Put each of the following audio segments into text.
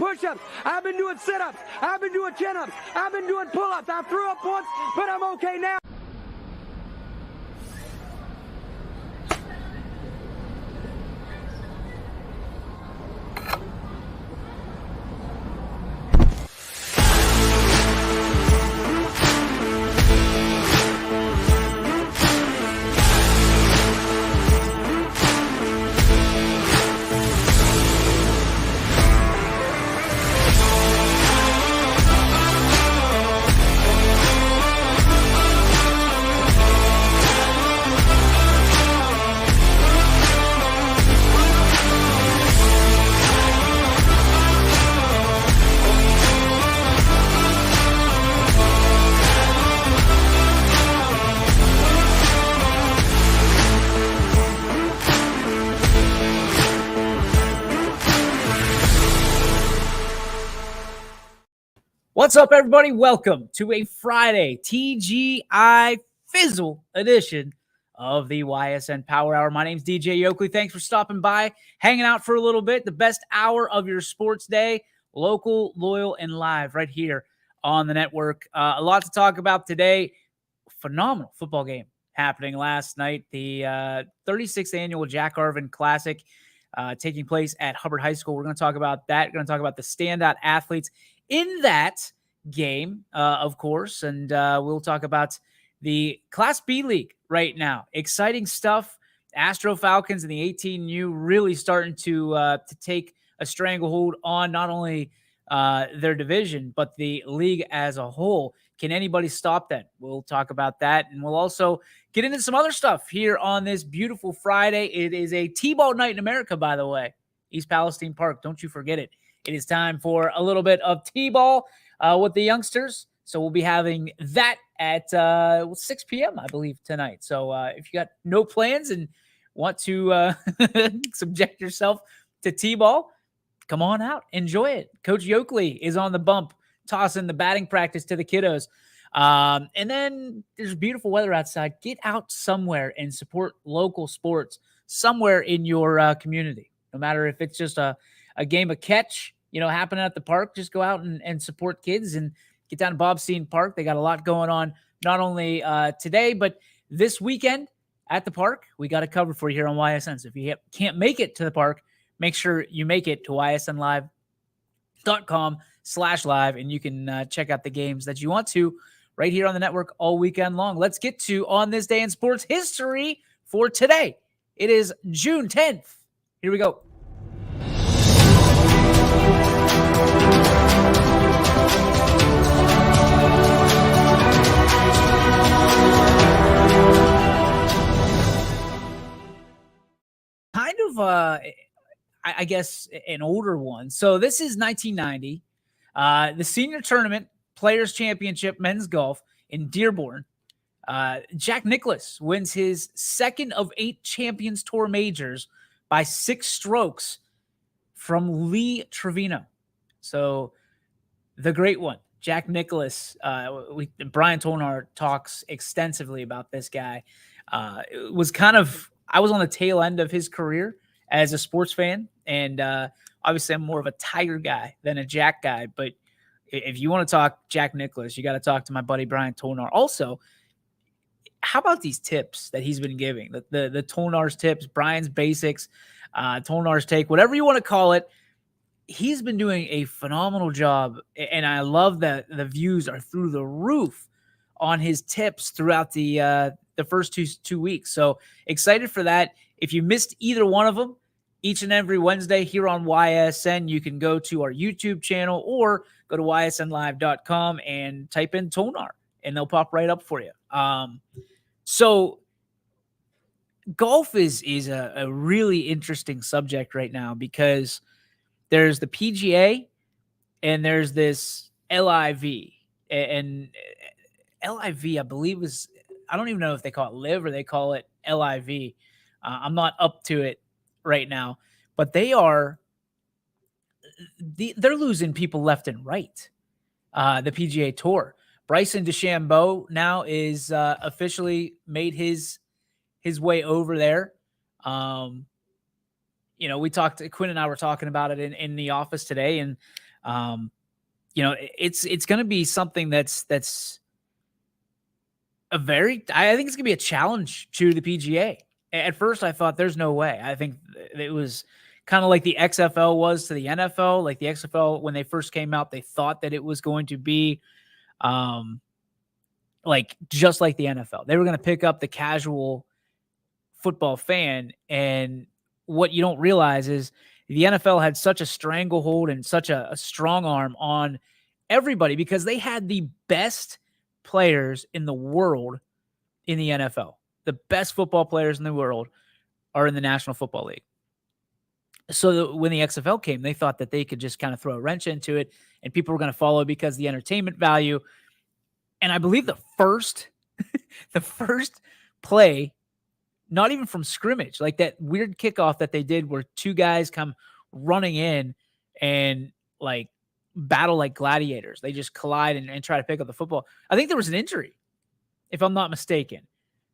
push-ups. I've been doing sit-ups. I've been doing chin-ups. I've been doing pull-ups. I threw up once, but I'm okay now. What's up, everybody? Welcome to a Friday TGI Fizzle edition of the Ysn Power Hour. My name's DJ Oakley. Thanks for stopping by, hanging out for a little bit. The best hour of your sports day, local, loyal, and live right here on the network. A lot to talk about today. Phenomenal football game happening last night. The 36th annual Jack Arvin Classic taking place at Hubbard High School. We're going to talk about that. We're going to talk about the standout athletes in that game, of course, and we'll talk about the Class B League right now. Exciting stuff. Astro Falcons and the 18U really starting to take a stranglehold on not only their division, but the league as a whole. Can anybody stop that? We'll talk about that, and we'll also get into some other stuff here on this beautiful Friday. It is a T-ball night in America, by the way. East Palestine Park, don't you forget it. It is time for a little bit of T-ball with the youngsters. So we'll be having that at 6 p.m., I believe, tonight. So if you got no plans and want to subject yourself to T-ball, come on out. Enjoy it. Coach Yoakley is on the bump, tossing the batting practice to the kiddos. And then there's beautiful weather outside. Get out somewhere and support local sports somewhere in your community. No matter if it's just a game of catch, happening at the park, just go out and support kids and get down to Bobstein Park. They got a lot going on, not only today, but this weekend at the park. We got it covered for you here on YSN. So if you can't make it to the park, make sure you make it to ysnlive.com/live, and you can check out the games that you want to right here on the network all weekend long. Let's get to On This Day in Sports History for today. It is June 10th. Here we go. Kind of, I guess, an older one. So this is 1990, the senior tournament players championship men's golf in Dearborn. Jack Nicklaus wins his second of 8 Champions Tour majors by 6 strokes from Lee Trevino. So the great one, Jack Nicklaus. Brian Tolnar talks extensively about this guy. It was I was on the tail end of his career as a sports fan, and obviously I'm more of a Tiger guy than a Jack guy. But if you want to talk Jack Nicklaus, you got to talk to my buddy Brian Tolnar. Also, how about these tips that he's been giving? The Tolnar's tips, Brian's basics, Tolnar's take, whatever you want to call it. He's been doing a phenomenal job, and I love that the views are through the roof on his tips throughout the first two weeks. So excited for that. If you missed either one of them, each and every Wednesday here on YSN, you can go to our YouTube channel or go to ysnlive.com and type in Tolnar, and they'll pop right up for you. So golf is a really interesting subject right now because there's the PGA and there's this LIV. And LIV, I believe, I don't even know if they call it LIV or they call it LIV. I'm not up to it right now, but they're losing people left and right. The PGA Tour. Bryson DeChambeau now is officially made his way over there. Quinn and I were talking about it in the office today, and It's going to be something that's I think it's going to be a challenge to the PGA. At first, I thought there's no way. I think it was kind of like the XFL was to the NFL. Like the XFL, when they first came out, they thought that it was going to be like just like the NFL. They were going to pick up the casual football fan. And what you don't realize is the NFL had such a stranglehold and such a strong arm on everybody because they had the best players in the world in the NFL. The best football players in the world are in the National Football League. So when the XFL came, they thought that they could just kind of throw a wrench into it and people were going to follow because the entertainment value. And I believe the first play, not even from scrimmage, like that weird kickoff that they did where two guys come running in and like battle like gladiators. They just collide and try to pick up the football. I think there was an injury, if I'm not mistaken.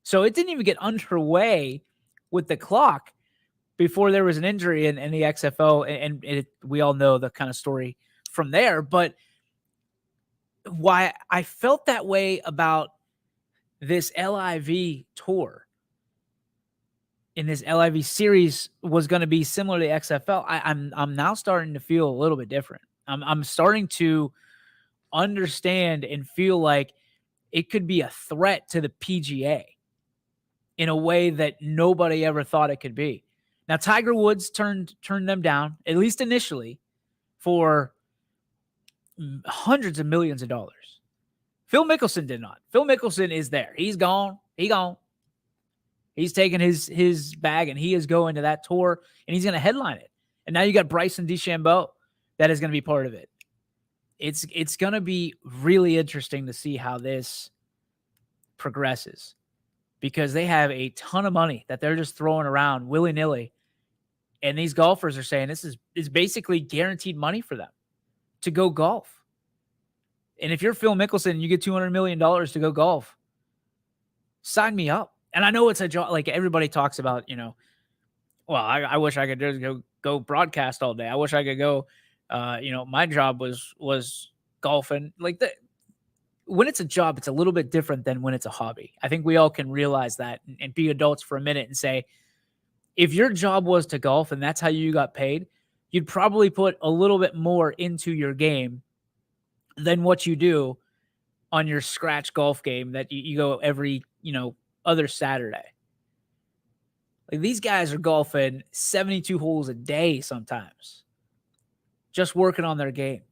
So it didn't even get underway with the clock before there was an injury in the XFL. And we all know the kind of story from there. But why I felt that way about this LIV tour in this LIV series was going to be similar to XFL. I'm now starting to feel a little bit different. I'm starting to understand and feel like it could be a threat to the PGA in a way that nobody ever thought it could be. Now, Tiger Woods turned them down, at least initially, for hundreds of millions of dollars. Phil Mickelson did not. Phil Mickelson is there. He's gone. He's taking his bag and he is going to that tour and he's going to headline it. And now you got Bryson DeChambeau that is going to be part of it. It's going to be really interesting to see how this progresses because they have a ton of money that they're just throwing around willy-nilly. And these golfers are saying this is basically guaranteed money for them to go golf. And if you're Phil Mickelson and you get $200 million to go golf, sign me up. And I know it's a job, like everybody talks about, well, I wish I could just go broadcast all day. I wish I could go, my job was golfing. Like that. When it's a job, it's a little bit different than when it's a hobby. I think we all can realize that and be adults for a minute and say, if your job was to golf and that's how you got paid, you'd probably put a little bit more into your game than what you do on your scratch golf game that you go every, other Saturday. Like these guys are golfing 72 holes a day sometimes, just working on their game.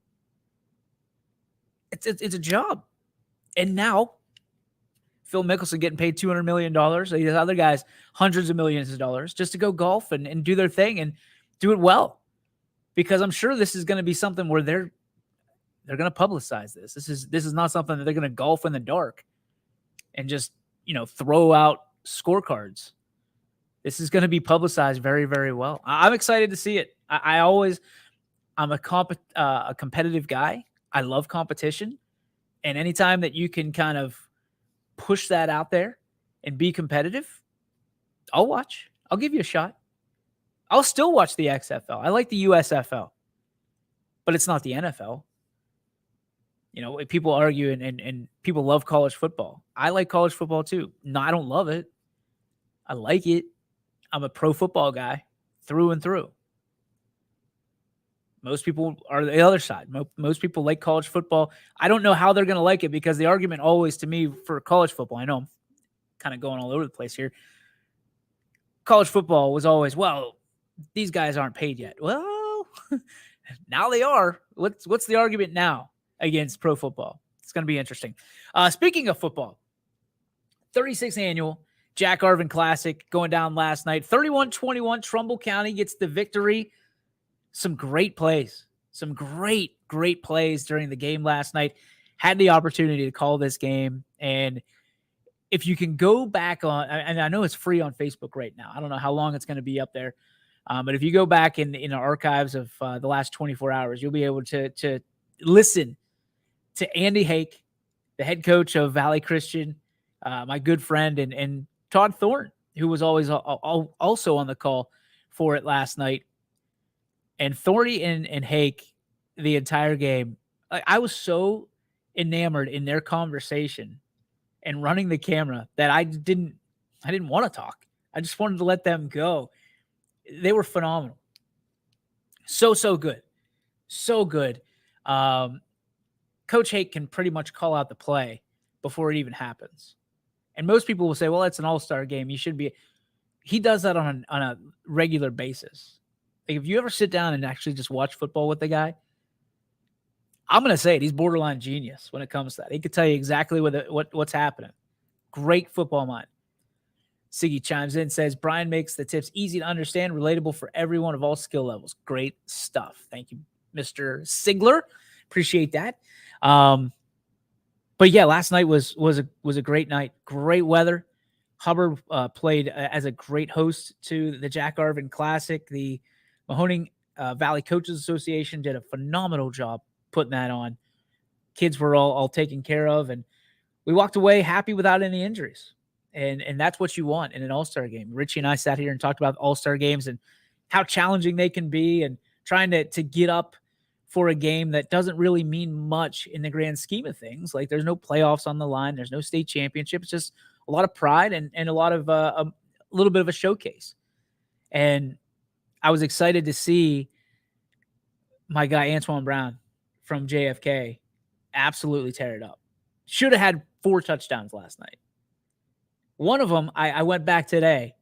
It's a job. And now Phil Mickelson getting paid $200 million. These other guys, hundreds of millions of dollars just to go golf and do their thing and do it well. Because I'm sure this is going to be something where they're going to publicize this. This is not something that they're going to golf in the dark and just, throw out scorecards. This is going to be publicized very, very well. I'm excited to see it. I'm a competitive guy. I love competition. And anytime that you can kind of push that out there and be competitive, I'll watch. I'll give you a shot. I'll still watch the XFL. I like the USFL, but it's not the NFL. People argue and people love college football. I like college football too. No, I don't love it. I like it. I'm a pro football guy through and through. Most people are the other side. Most people like college football. I don't know how they're going to like it because the argument always to me for college football, I know I'm kind of going all over the place here. College football was always, well, these guys aren't paid yet. Well, now they are. What's the argument now against pro football? It's going to be interesting. Speaking of football, 36th annual Jack Arvin Classic going down last night. 31-21, Trumbull County gets the victory. Some great plays. Some great plays during the game last night. Had the opportunity to call this game. And if you can go back on, and I know it's free on Facebook right now. I don't know how long it's going to be up there. But if you go back in the archives of the last 24 hours, you'll be able to listen to Andy Hake, the head coach of Valley Christian, my good friend, and Todd Thornton, who was always also on the call for it last night. And Thorny and Hake, the entire game. I was so enamored in their conversation and running the camera that I didn't want to talk. I just wanted to let them go. They were phenomenal. So good. So good. Coach Hake can pretty much call out the play before it even happens. And most people will say, well, it's an all-star game. You should be. He does that on a regular basis. Like if you ever sit down and actually just watch football with the guy, I'm going to say it. He's borderline genius when it comes to that. He could tell you exactly what's happening. Great football mind. Siggy chimes in, says, Brian makes the tips easy to understand, relatable for everyone of all skill levels. Great stuff. Thank you, Mr. Sigler. Appreciate that. But yeah, last night was a great night. Great weather. Hubbard played as a great host to the Jack Arvin Classic. The Mahoning Valley Coaches Association did a phenomenal job putting that on. Kids were all taken care of, and we walked away happy without any injuries. And that's what you want in an all-star game. Richie and I sat here and talked about all-star games and how challenging they can be and trying to get up for a game that doesn't really mean much in the grand scheme of things. Like there's no playoffs on the line. There's no state championship. It's just a lot of pride and a lot of a little bit of a showcase. And I was excited to see my guy Antoine Brown from JFK absolutely tear it up. Should have had 4 touchdowns last night. One of them, I went back today.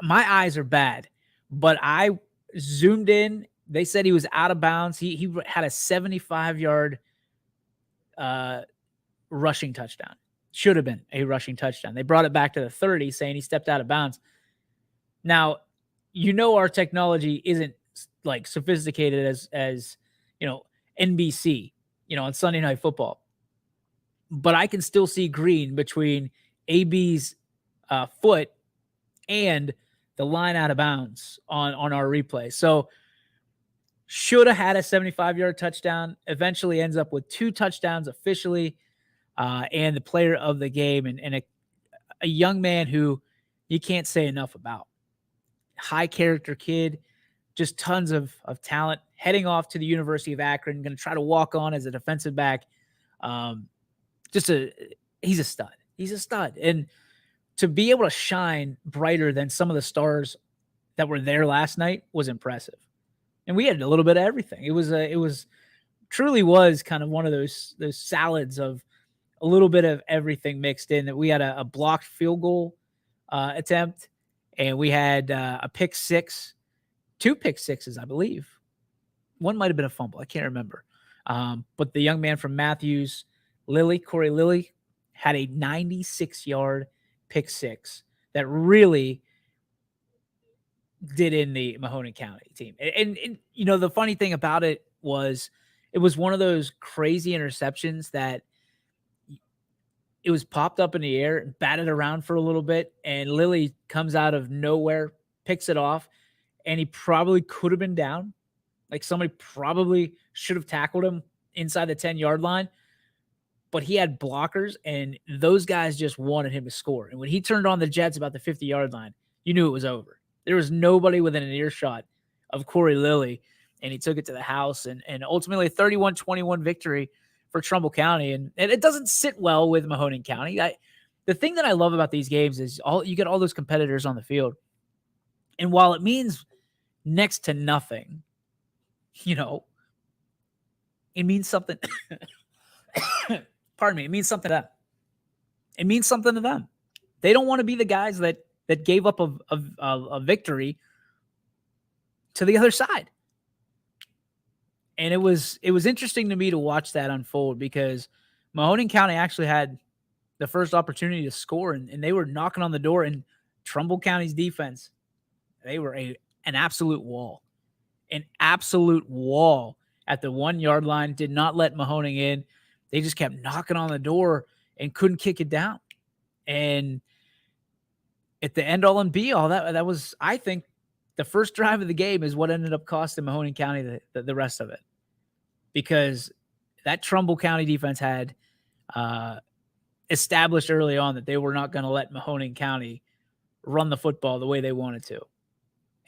My eyes are bad, but I zoomed in. They said he was out of bounds. He had a 75-yard rushing touchdown. Should have been a rushing touchdown. They brought it back to the 30, saying he stepped out of bounds. Now, our technology isn't like sophisticated as NBC, on Sunday Night Football. But I can still see green between AB's foot and the line out of bounds on our replay. So should have had a 75-yard touchdown, eventually ends up with 2 touchdowns officially, and the player of the game and a young man who you can't say enough about. High character kid, just tons of talent, heading off to the University of Akron, going to try to walk on as a defensive back. He's a stud. He's a stud. And to be able to shine brighter than some of the stars that were there last night was impressive. And we had a little bit of everything. It was truly was kind of one of those salads of a little bit of everything mixed in. That we had a blocked field goal attempt, and we had a pick six, 2 pick sixes, I believe. One might have been a fumble. I can't remember. But the young man from Matthews, Corey Lilly, had a 96-yard pick 6 that really did in the Mahoning County team. And the funny thing about it was one of those crazy interceptions that it was popped up in the air and batted around for a little bit, and Lilly comes out of nowhere, picks it off, and he probably could have been down. Like somebody probably should have tackled him inside the 10-yard line, but he had blockers, and those guys just wanted him to score. And when he turned on the Jets about the 50-yard line, you knew it was over. There was nobody within an earshot of Corey Lilly, and he took it to the house, and ultimately a 31-21 victory for Trumbull County. And it doesn't sit well with Mahoning County. The thing that I love about these games is you get all those competitors on the field. And while it means next to nothing, it means something. Pardon me. It means something to them. It means something to them. They don't want to be the guys that gave up a victory to the other side. And it was interesting to me to watch that unfold, because Mahoning County actually had the first opportunity to score, and they were knocking on the door, and Trumbull County's defense, they were an absolute wall. An absolute wall at the 1-yard line, did not let Mahoning in. They just kept knocking on the door and couldn't kick it down. And at the end all and be all, that was, I think, the first drive of the game is what ended up costing Mahoning County the rest of it. Because that Trumbull County defense had established early on that they were not going to let Mahoning County run the football the way they wanted to.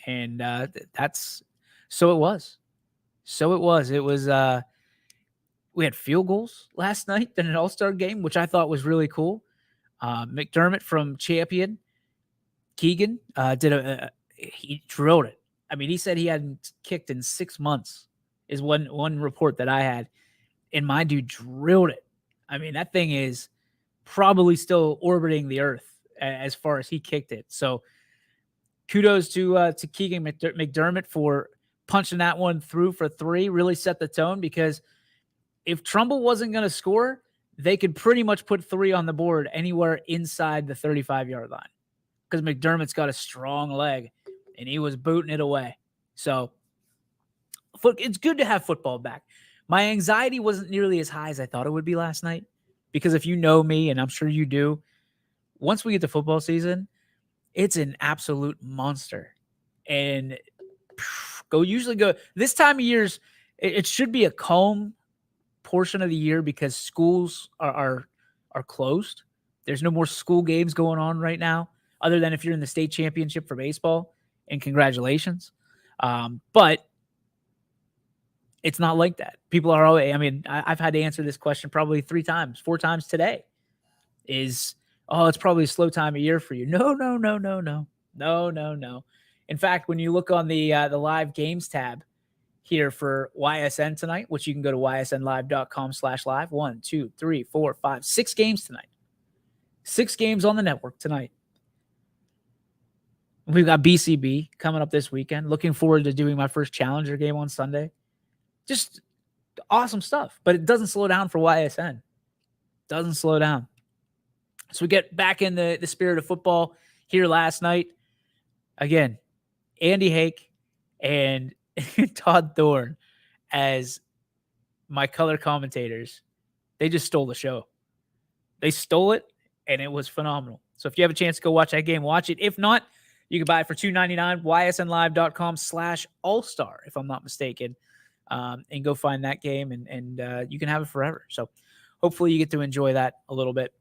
And so it was. So it was. It was we had field goals last night in an All-Star game, which I thought was really cool. McDermott from Champion, Keegan, he drilled it. I mean, he said he hadn't kicked in 6 months is one report that I had, and my dude drilled it. I mean, that thing is probably still orbiting the earth as far as he kicked it. So kudos to Keegan McDermott for punching that one through for 3, really set the tone, because if Trumbull wasn't going to score, they could pretty much put 3 on the board anywhere inside the 35-yard line, because McDermott's got a strong leg, and he was booting it away. So it's good to have football back. My anxiety wasn't nearly as high as I thought it would be last night, because if you know me, and I'm sure you do, once we get to football season, it's an absolute monster. And usually go this time of year's, it should be a calm portion of the year because schools are closed. There's no more school games going on right now, other than if you're in the state championship for baseball, and congratulations. But it's not like that. People are always, I mean, I've had to answer this question probably 3 times, 4 times today. It's probably a slow time of year for you. No. In fact, when you look on the live games tab here for YSN tonight, which you can go to ysnlive.com/live. 1, 2, 3, 4, 5, 6 games tonight. 6 games on the network tonight. We've got BCB coming up this weekend. Looking forward to doing my first Challenger game on Sunday. Just awesome stuff. But it doesn't slow down for YSN. Doesn't slow down. So we get back in the spirit of football here last night. Again, Andy Hake and Todd Thorne as my color commentators. They just stole the show. They stole it, and it was phenomenal. So if you have a chance to go watch that game, watch it. If not, you can buy it for $2.99, ysnlive.com/allstar, if I'm not mistaken, and go find that game, and you can have it forever. So hopefully you get to enjoy that a little bit.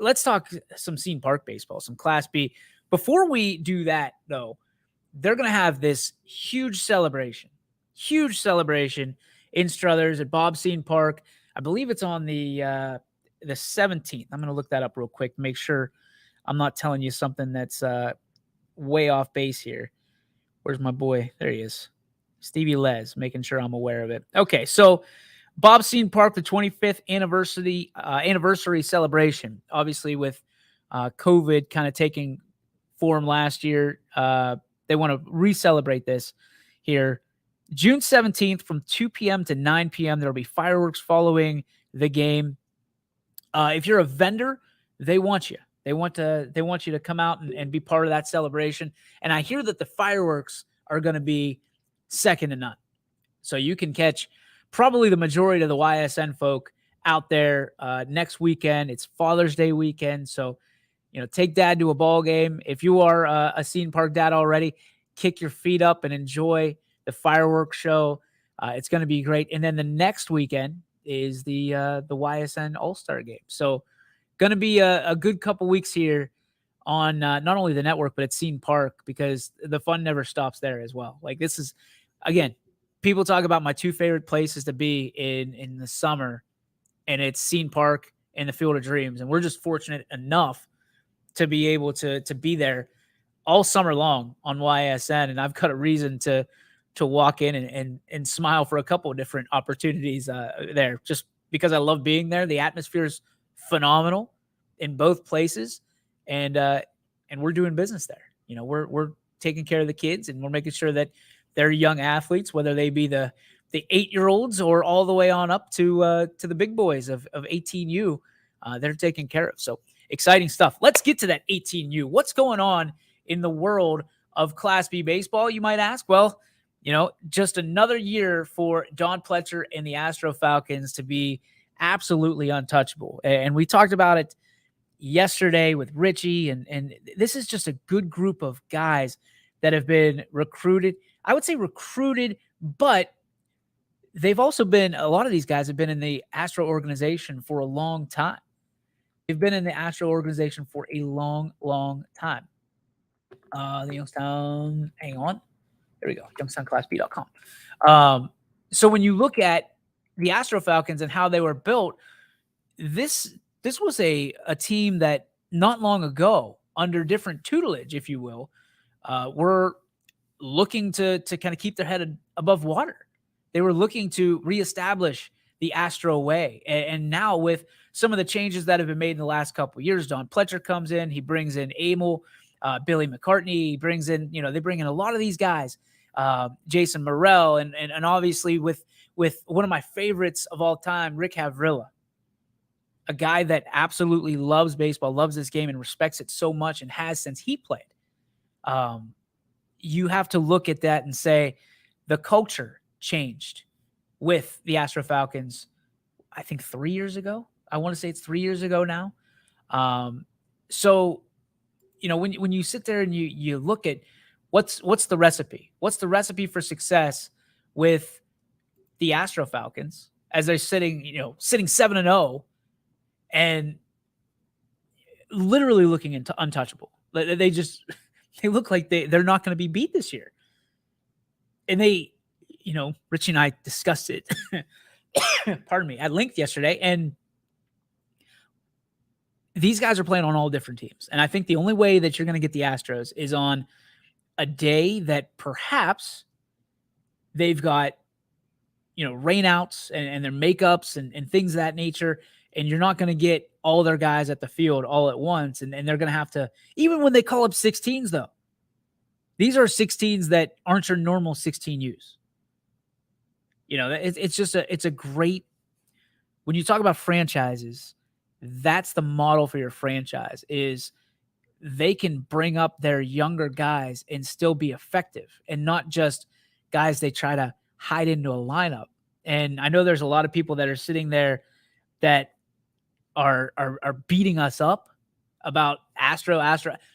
Let's talk some Ysn Park baseball, some Class B. Before we do that, though, they're going to have this huge celebration in Struthers at Bob Ysn Park. I believe it's on the 17th. I'm going to look that up real quick to make sure I'm not telling you something that's way off base here. Where's my boy? There he is. Stevie Les, making sure I'm aware of it. Okay, so Bob Ysn Park, the 25th anniversary celebration. Obviously, with COVID kind of taking form last year, they want to re-celebrate this here. June 17th from 2 p.m. to 9 p.m. There will be fireworks following the game. If you're a vendor, they want you. They want you to come out and be part of that celebration. And I hear that the fireworks are going to be second to none. So you can catch probably the majority of the YSN folk out there next weekend. It's Father's Day weekend. So, take dad to a ball game. If you are a Ysn Park dad already, kick your feet up and enjoy the fireworks show. It's going to be great. And then the next weekend is the YSN All-Star game. So going to be a good couple weeks here on not only the network, but at Ysn Park, because the fun never stops there as well. Like, this is, again, people talk about my 2 favorite places to be in the summer, and it's Ysn Park and the Field of Dreams. And we're just fortunate enough to be able to be there all summer long on YSN. And I've got a reason to walk in and smile for a couple of different opportunities there, just because I love being there. The atmosphere is phenomenal in both places. And we're doing business there. We're taking care of the kids, and we're making sure that they're young athletes, whether they be the 8-year-olds or all the way on up to the big boys of 18U. They're taken care of. So exciting stuff. Let's get to that 18U. What's going on in the world of Class B baseball, you might ask? Well, just another year for Don Pletcher and the Astro Falcons to be absolutely untouchable. And we talked about it yesterday with Richie, and this is just a good group of guys that have been recruited. I would say recruited, but they've also been, a lot of these guys have been in the Astro organization for a long time. They've been in the Astro organization for a long, long time. The Youngstown, hang on. There we go. YoungSunClassB.com. So when you look at the Astro Falcons and how they were built, this was a team that not long ago, under different tutelage, if you will, were looking to kind of keep their head above water. They were looking to reestablish the Astro way. And now with some of the changes that have been made in the last couple of years, Don Pletcher comes in, he brings in Emil, Billy McCartney, he brings in, they bring in a lot of these guys, Jason Morrell, and obviously with one of my favorites of all time, Rick Havrilla, a guy that absolutely loves baseball, loves this game, and respects it so much and has since he played. You have to look at that and say the culture changed with the Astro Falcons, I think 3 years ago. I want to say it's 3 years ago now. So, when you sit there and you look at what's the recipe? What's the recipe for success with the Astro Falcons as they're sitting 7-0 and literally looking into untouchable? They look like they're not going to be beat this year. And they, Richie and I discussed it, pardon me, at length yesterday. And these guys are playing on all different teams. And I think the only way that you're going to get the Astros is on a day that perhaps they've got, rainouts and their makeups and things of that nature. And you're not going to get all their guys at the field all at once. And they're going to have to, even when they call up 16s, though, these are 16s that aren't your normal 16Us. It's a great, when you talk about franchises, that's the model for your franchise is they can bring up their younger guys and still be effective and not just guys they try to hide into a lineup. And I know there's a lot of people that are sitting there that are beating us up about Astro.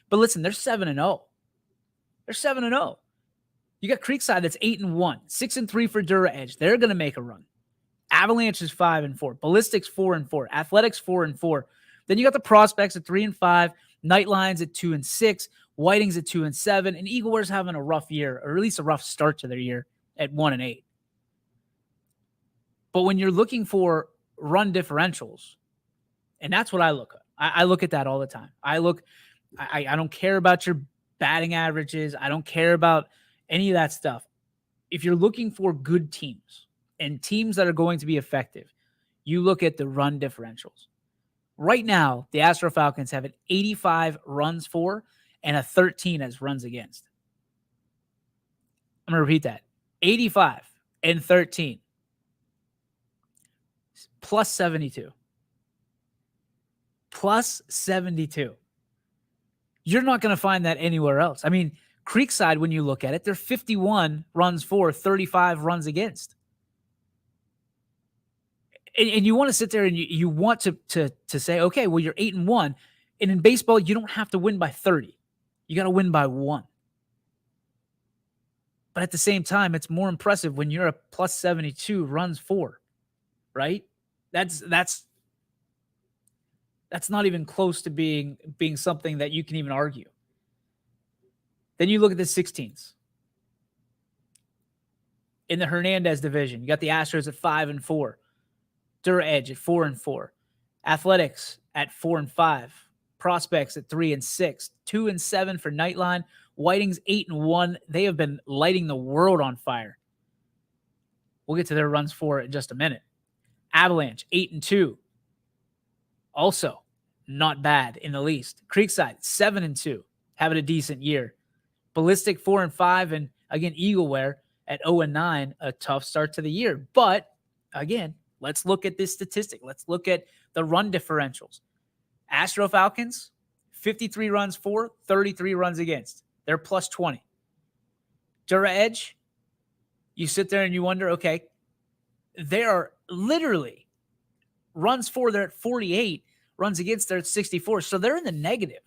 But listen, they're 7-0. They're 7-0. You got Creekside that's 8-1, 6-3 for Dura Edge. They're going to make a run. Avalanche is 5-4, Ballistics 4-4, Athletics 4-4. Then you got the Prospects at 3-5, Nightlines at 2-6, Whiting's at 2-7, and Eagle Ware's having a rough year, or at least a rough start to their year at 1-8. But when you're looking for run differentials, and that's what I look at. I look at that all the time. I don't care about your batting averages. I don't care about any of that stuff. If you're looking for good teams and teams that are going to be effective, you look at the run differentials. Right now, the Astro Falcons have an 85 runs for and a 13 as runs against. I'm going to repeat that. 85 and 13. Plus 72. Plus 72. You're not going to find that anywhere else. I mean, Creekside, when you look at it, they're 51 runs for, 35 runs against. And you want to sit there and you want to say, okay, well, you're 8-1. And in baseball, you don't have to win by 30. You got to win by 1. But at the same time, it's more impressive when you're a plus 72 runs for, right? That's not even close to being something that you can even argue. Then you look at the 16s. In the Hernandez division, you got the Astros at 5-4. Dura Edge at 4-4. Athletics at 4-5. Prospects at 3-6. 2-7 for Nightline. Whiting's 8-1. They have been lighting the world on fire. We'll get to their runs for in just a minute. Avalanche 8-2. Also, not bad in the least. Creekside 7-2, having a decent year. Ballistic 4-5, and again, Eagleware at 0-9, a tough start to the year. But again, let's look at this statistic. Let's look at the run differentials. Astro Falcons, 53 runs for, 33 runs against. They're plus 20. Dura Edge, you sit there and you wonder, okay, they are literally runs for, they're at 48, runs against, they're at 64. So they're in the negative.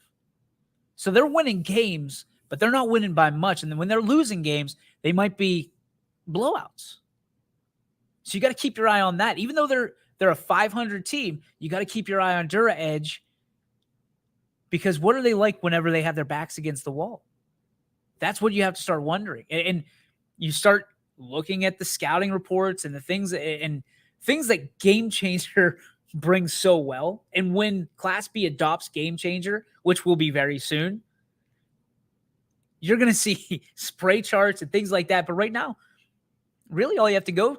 So they're winning games, but they're not winning by much. And then when they're losing games, they might be blowouts. So you got to keep your eye on that. Even though they're a 500 team, you got to keep your eye on Dura Edge, because what are they like whenever they have their backs against the wall? That's what you have to start wondering. And you start looking at the scouting reports and the things that Game Changer brings so well. And when Class B adopts Game Changer, which will be very soon, you're going to see spray charts and things like that. But right now, really all you have to go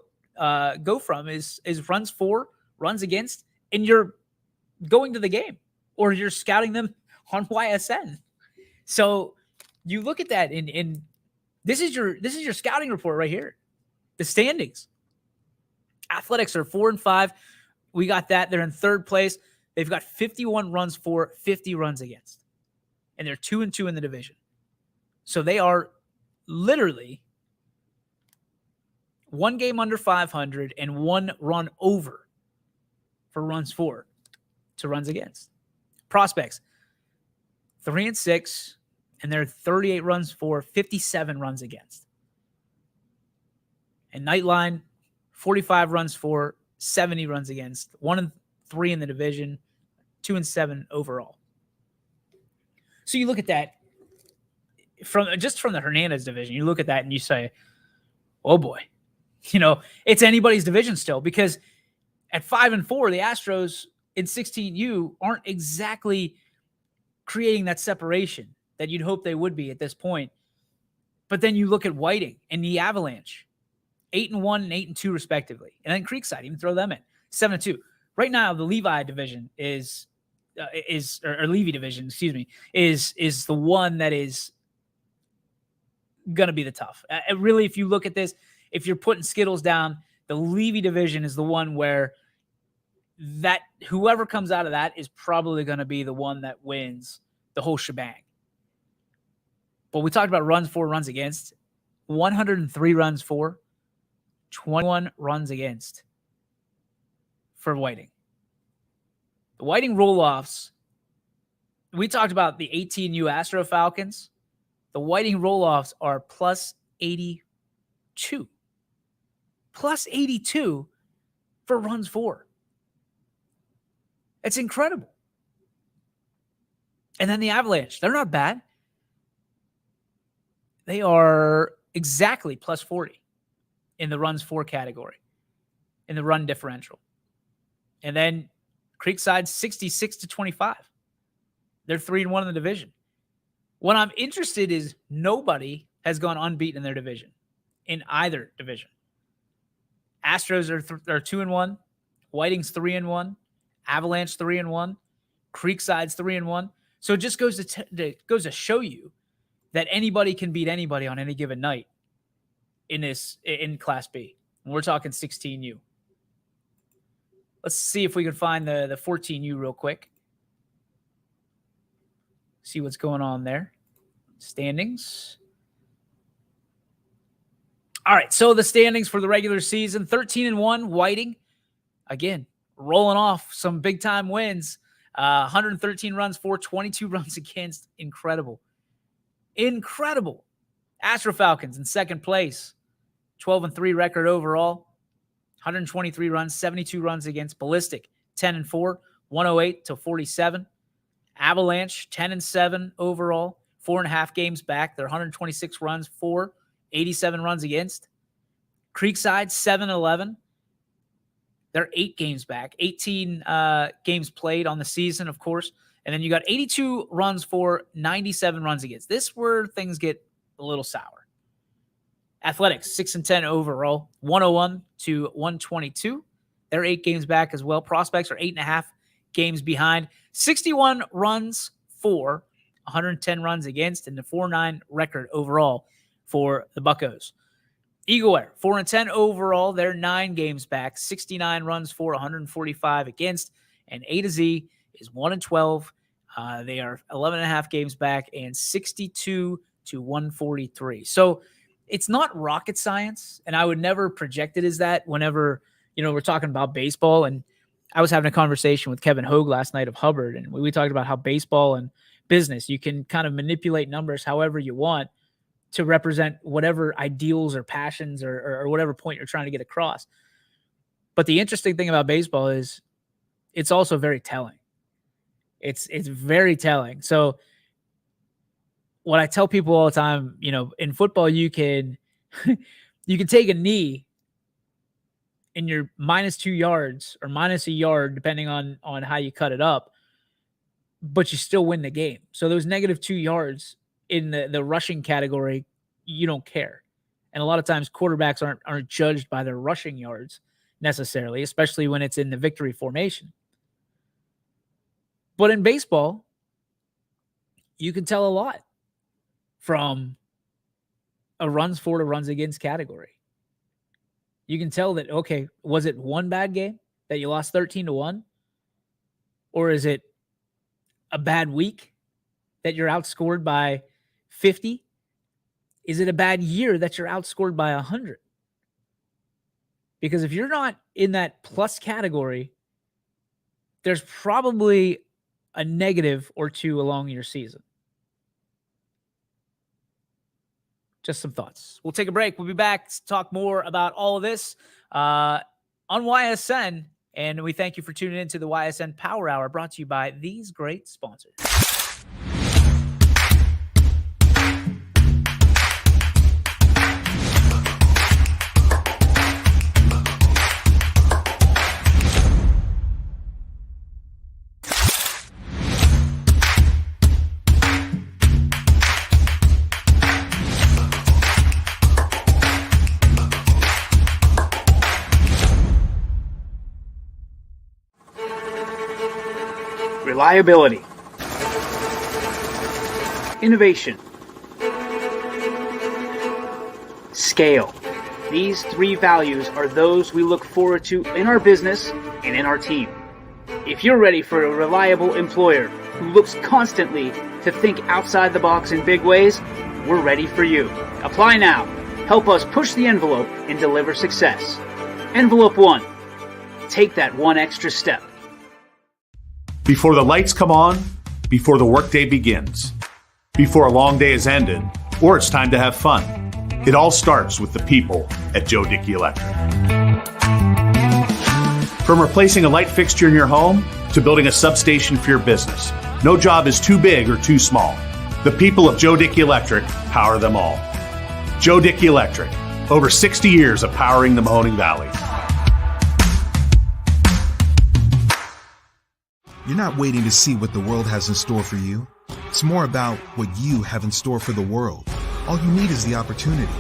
from is runs for, runs against, and you're going to the game or you're scouting them on YSN. So you look at that and this is your scouting report right here. The standings. Athletics are 4-5. We got that. They're in third place. They've got 51 runs for, 50 runs against. And they're 2-2 in the division. So they are literally one game under 500 and one run over for runs for to runs against. Prospects, 3-6, and they're 38 runs for, 57 runs against. And Nightline, 45 runs for, 70 runs against. 1-3 in the division, 2-7 overall. So you look at that from the Hernandez division. You look at that and you say, "Oh boy, it's anybody's division still." Because at 5-4, the Astros in 16U aren't exactly creating that separation that you'd hope they would be at this point. But then you look at Whiting and the Avalanche, 8-1 and 8-2 respectively. And then Creekside, even throw them in, 7-2. Right now, the Levi division is Levy division, excuse me, is the one that is going to be the tough. Really, if you look at this, if you're putting Skittles down, the Levy division is the one where that whoever comes out of that is probably going to be the one that wins the whole shebang. But we talked about runs for, runs against. 103 runs for, 21 runs against for Whiting. The Whiting roll-offs, we talked about the 18U Astro Falcons. The Whiting roll-offs are plus 82. Plus 82 for runs for. It's incredible. And then the Avalanche, they're not bad. They are exactly plus 40 in the runs for category, in the run differential. And then Creekside, 66-25. They're 3-1 in the division. What I'm interested is nobody has gone unbeaten in their division, in either division. Astros are 2-1. Whiting's 3-1. Avalanche 3-1. Creekside's 3-1. So it just goes to show you that anybody can beat anybody on any given night in Class B. And we're talking 16U. Let's see if we can find the 14U real quick. See what's going on there. Standings. All right, so the standings for the regular season, 13-1, Whiting. Again, rolling off some big-time wins. 113 runs for, 22 runs against. Incredible. Incredible. Astro Falcons in second place. 12-3 record overall. 123 runs, 72 runs against. Ballistic, 10-4, 108-47. Avalanche, 10-7 overall, 4.5 games back. They're 126 runs for, 87 runs against. Creekside, 7-11. They're 8 games back, 18 games played on the season, of course. And then you got 82 runs for, 97 runs against. This is where things get a little sour. Athletics, 6-10 overall, 101-122. They're 8 games back as well. Prospects are 8.5 games behind. 61 runs for, 110 runs against, and the 4-9 record overall for the Buccos. Eagle Air, 4-10 overall. They're 9 games back, 69 runs for, 145 against, and A to Z is 1-12. They are 11.5 games back and 62-143. So it's not rocket science, and I would never project it as that whenever, we're talking about baseball. And I was having a conversation with Kevin Hogue last night of Hubbard, and we talked about how baseball and business, you can kind of manipulate numbers however you want to represent whatever ideals or passions or whatever point you're trying to get across. But the interesting thing about baseball is it's also very telling. It's very telling. So what I tell people all the time, in football, you can You can take a knee and you're minus 2 yards or minus a yard, depending on how you cut it up, but you still win the game. So those negative 2 yards in the rushing category, you don't care. And a lot of times quarterbacks aren't judged by their rushing yards necessarily, especially when it's in the victory formation. But in baseball, you can tell a lot from a runs for to runs against category. You can tell that, okay, was it one bad game that you lost 13-1? Or is it a bad week that you're outscored by 50? Is it a bad year that you're outscored by 100? Because if you're not in that plus category, there's probably a negative or two along your season. Just some thoughts. We'll take a break. We'll be back to talk more about all of this on YSN. And we thank you for tuning in to the YSN Power Hour, brought to you by these great sponsors. Reliability, innovation, scale. These three values are those we look forward to in our business and in our team. If you're ready for a reliable employer who looks constantly to think outside the box in big ways, we're ready for you. Apply now. Help us push the envelope and deliver success. Envelope 1. Take that one extra step. Before the lights come on, before the workday begins, before a long day is ended, or it's time to have fun. It all starts with the people at Joe Dickey Electric. From replacing a light fixture in your home to building a substation for your business, no job is too big or too small. The people of Joe Dickey Electric power them all. Joe Dickey Electric, over 60 years of powering the Mahoning Valley. You're not waiting to see what the world has in store for you. It's more about what you have in store for the world. All you need is the opportunity.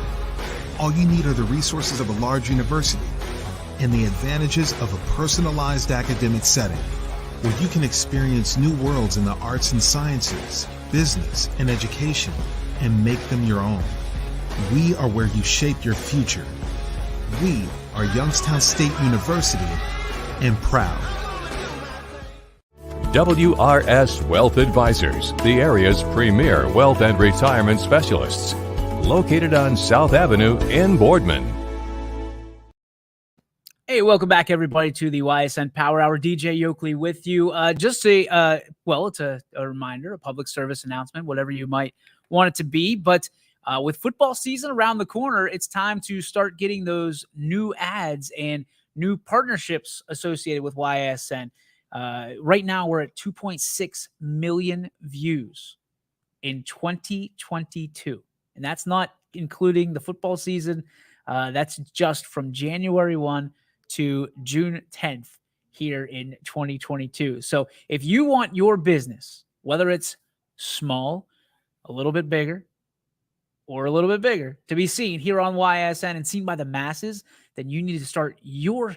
All you need are the resources of a large university and the advantages of a personalized academic setting where you can experience new worlds in the arts and sciences, business, and education and make them your own. We are where you shape your future. We are Youngstown State University and proud. WRS Wealth Advisors, the area's premier wealth and retirement specialists. Located on South Avenue in Boardman. Hey, welcome back, everybody, to the YSN Power Hour. DJ Yokley with you. Just it's a reminder, a public service announcement, whatever you might want it to be. But with football season around the corner, it's time to start getting those new ads and new partnerships associated with YSN. Right now, we're at 2.6 million views in 2022. And that's not including the football season. That's just from January 1 to June 10th here in 2022. So if you want your business, whether it's small, a little bit bigger, or a little bit bigger, to be seen here on YSN and seen by the masses, then you need to start your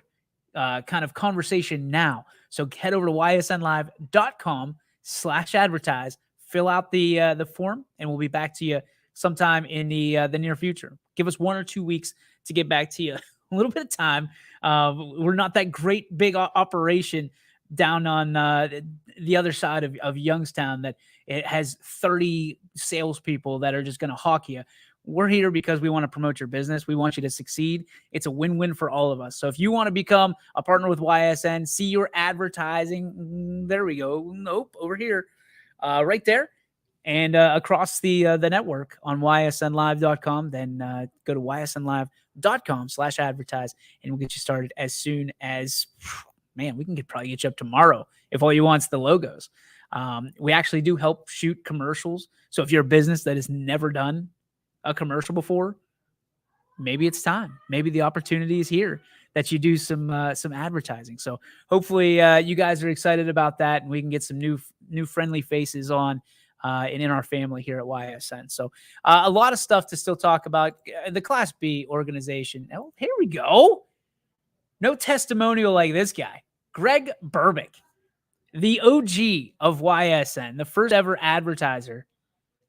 kind of conversation now. So head over to ysnlive.com/advertise, fill out the form, and we'll be back to you sometime in the near future. Give us 1 or 2 weeks to get back to you. A little bit of time. We're not that great big operation down on the other side of Youngstown that it has 30 salespeople that are just going to hawk you. We're here because we want to promote your business. We want you to succeed. It's a win-win for all of us. So if you want to become a partner with YSN, see your advertising. There we go. Nope, over here, right there. And across the network on ysnlive.com, then go to ysnlive.com/advertise, and we'll get you started as soon as, man, we can probably get you up tomorrow if all you want is the logos. We actually do help shoot commercials. So if you're a business that has never done a commercial before, maybe it's time. Maybe the opportunity is here that you do some advertising. So hopefully you guys are excited about that, and we can get some new friendly faces on and in our family here at YSN. So a lot of stuff to still talk about. The Class B organization. Oh, here we go. No testimonial like this guy, Greg Burbick, the OG of YSN, the first ever advertiser.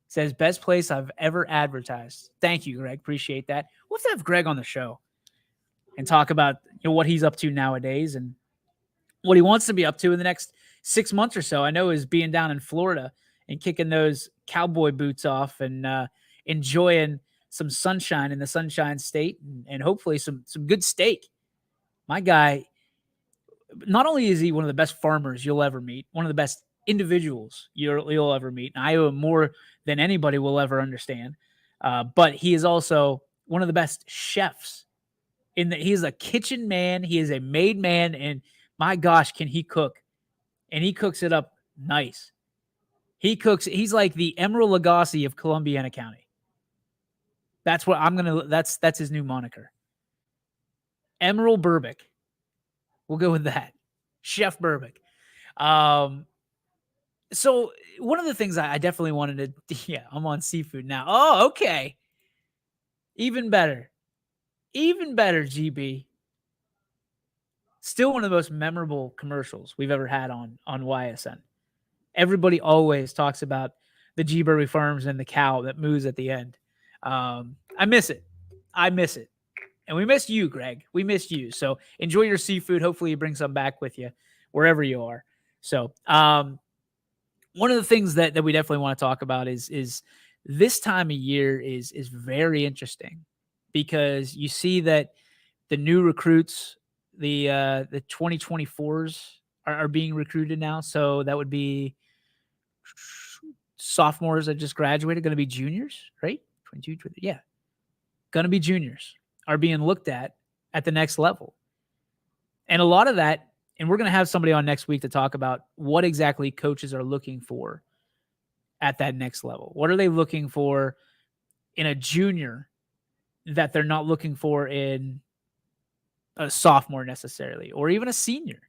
Says, best place I've ever advertised. Thank you, Greg. Appreciate that. We'll have to have Greg on the show and talk about what he's up to nowadays and what he wants to be up to in the next 6 months or so. I know is being down in Florida and kicking those cowboy boots off and enjoying some sunshine in the Sunshine State and hopefully some good steak. My guy, not only is he one of the best farmers you'll ever meet, one of the best individuals you'll ever meet, and I owe him more than anybody will ever understand, but he is also one of the best chefs in that he is a kitchen man, he is a made man, and my gosh, can he cook? And he cooks it up nice. He's like the Emeril Lagasse of Columbiana County. That's what that's his new moniker. Emeril Burbick. We'll go with that. Chef Burbick. So one of the things I definitely wanted to, yeah, I'm on seafood now. Oh, okay. Even better, GB. Still one of the most memorable commercials we've ever had on YSN. Everybody always talks about the G Burby Farms and the cow that moos at the end. I miss it. And we miss you, Greg. We missed you. So enjoy your seafood. Hopefully you bring some back with you wherever you are. So one of the things that we definitely want to talk about is this time of year is very interesting because you see that the new recruits, the 2024s are being recruited now. So that would be sophomores that just graduated, going to be juniors, right? 22, 23, yeah. Going to be juniors are being looked at the next level. And a lot of that, and we're going to have somebody on next week to talk about what exactly coaches are looking for at that next level. What are they looking for in a junior that they're not looking for in a sophomore necessarily, or even a senior?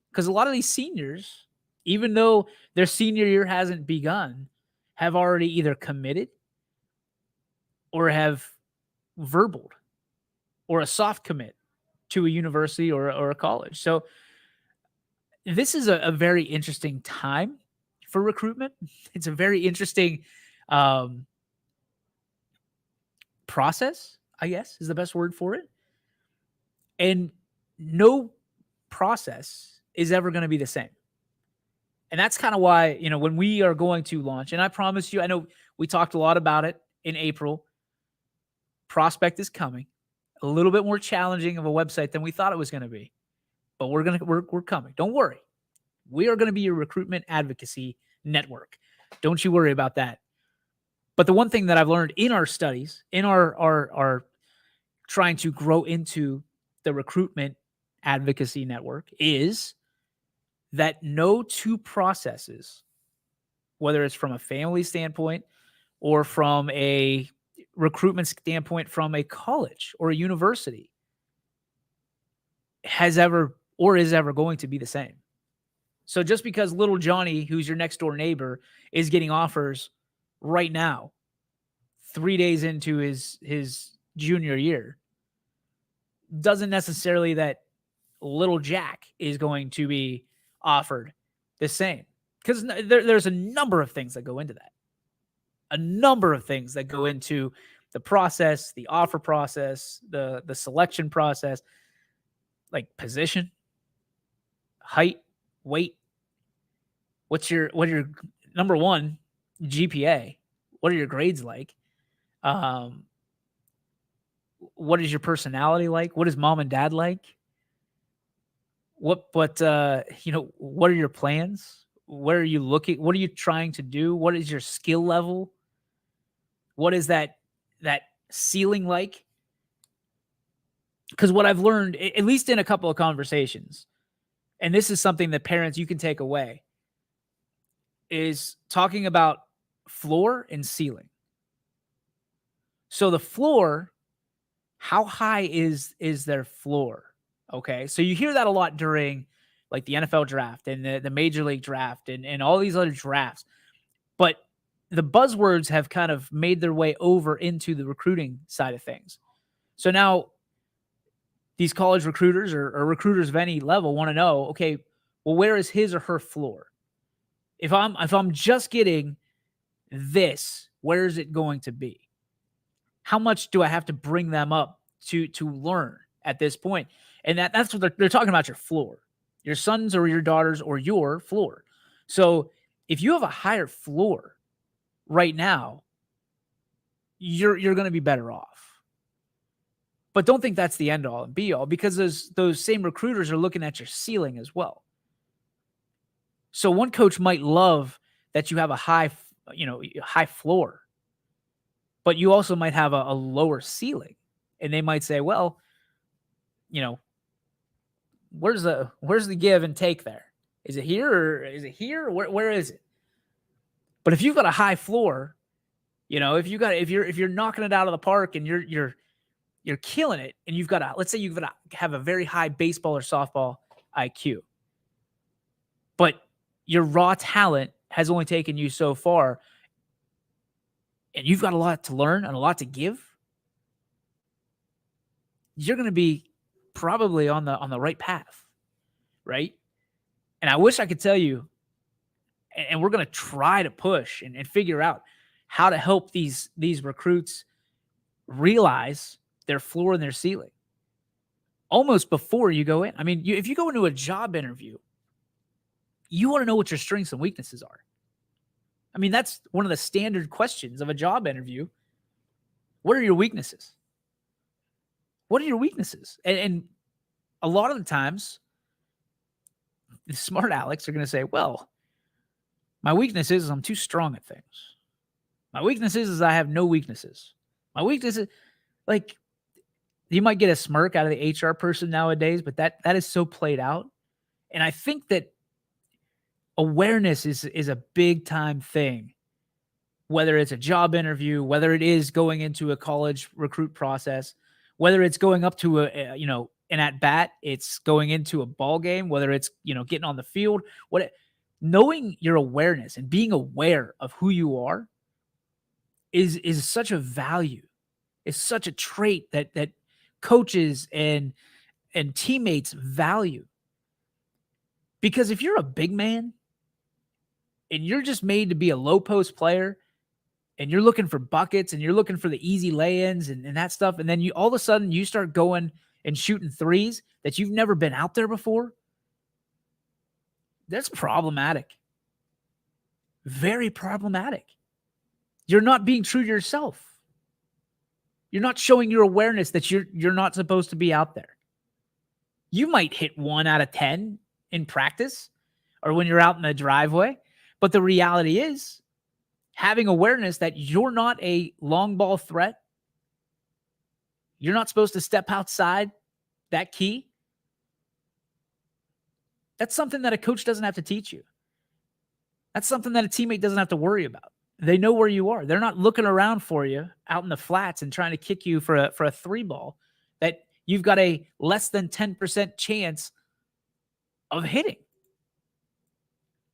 Because a lot of these seniors, even though their senior year hasn't begun, have already either committed or have verbaled or a soft commit to a university or a college. So this is a very interesting time for recruitment. It's a very interesting process, I guess, is the best word for it. And no process is ever going to be the same. And that's kind of why, when we are going to launch, and I promise you, I know we talked a lot about it in April. Prospect is coming. A little bit more challenging of a website than we thought it was going to be. But we're coming. Don't worry. We are going to be your recruitment advocacy network. Don't you worry about that. But the one thing that I've learned in our studies, in our trying to grow into the recruitment advocacy network, is that no two processes, whether it's from a family standpoint or from a recruitment standpoint from a college or a university, has ever or is ever going to be the same. So just because little Johnny, who's your next door neighbor, is getting offers right now, 3 days into his junior year, doesn't necessarily that little Jack is going to be offered the same. Because there's a number of things that go into that. A number of things that go into the process, the offer process, the selection process, like position, height, weight. What are your number one, GPA? What are your grades like? What is your personality like? What is mom and dad like? What are your plans? Where are you looking? What are you trying to do? What is your skill level? What is that ceiling like? Because what I've learned, at least in a couple of conversations, and this is something that parents you can take away, is talking about floor and ceiling. So the floor, how high is their floor? Okay. So you hear that a lot during like the NFL draft and the major league draft and all these other drafts. But the buzzwords have kind of made their way over into the recruiting side of things. So now these college recruiters or recruiters of any level want to know, okay, well, where is his or her floor? If I'm just getting this, where is it going to be? How much do I have to bring them up to learn at this point? And that's what they're talking about, your floor, your sons or your daughters or your floor. So if you have a higher floor right now, you're going to be better off. But don't think that's the end all and be all, because those same recruiters are looking at your ceiling as well. So one coach might love that you have a high floor, but you also might have a lower ceiling. And they might say, well, where's the give and take there? Is it here or is it here? Where is it? But if you've got a high floor, if you're knocking it out of the park and you're killing it, and let's say you've got to have a very high baseball or softball IQ, but your raw talent has only taken you so far, and you've got a lot to learn and a lot to give, you're going to be probably on the right path, right? And I wish I could tell you, and we're going to try to push and figure out how to help these recruits realize their floor and their ceiling almost before you go in. I mean, if you go into a job interview, you want to know what your strengths and weaknesses are. I mean, that's one of the standard questions of a job interview. What are your weaknesses? What are your weaknesses? And a lot of the times, the smart Alex are going to say, well, my weakness is I'm too strong at things. My weakness is I have no weaknesses. My weakness is, like, you might get a smirk out of the HR person nowadays, but that is so played out. And I think that awareness is a big time thing, whether it's a job interview, whether it is going into a college recruit process, whether it's going up to an at bat, it's going into a ball game, whether it's, getting on the field, knowing your awareness and being aware of who you are is such a value. It's such a trait that coaches and teammates value. Because if you're a big man and you're just made to be a low post player and you're looking for buckets and you're looking for the easy lay-ins and that stuff, and then you all of a sudden you start going and shooting threes that you've never been out there before, that's problematic. Very problematic. You're not being true to yourself. You're not showing your awareness that you're not supposed to be out there. You might hit 1 out of 10 in practice or when you're out in the driveway, but the reality is having awareness that you're not a long ball threat. You're not supposed to step outside that key. That's something that a coach doesn't have to teach you. That's something that a teammate doesn't have to worry about. They know where you are. They're not looking around for you out in the flats and trying to kick you for a 3 ball that you've got a less than 10% chance of hitting.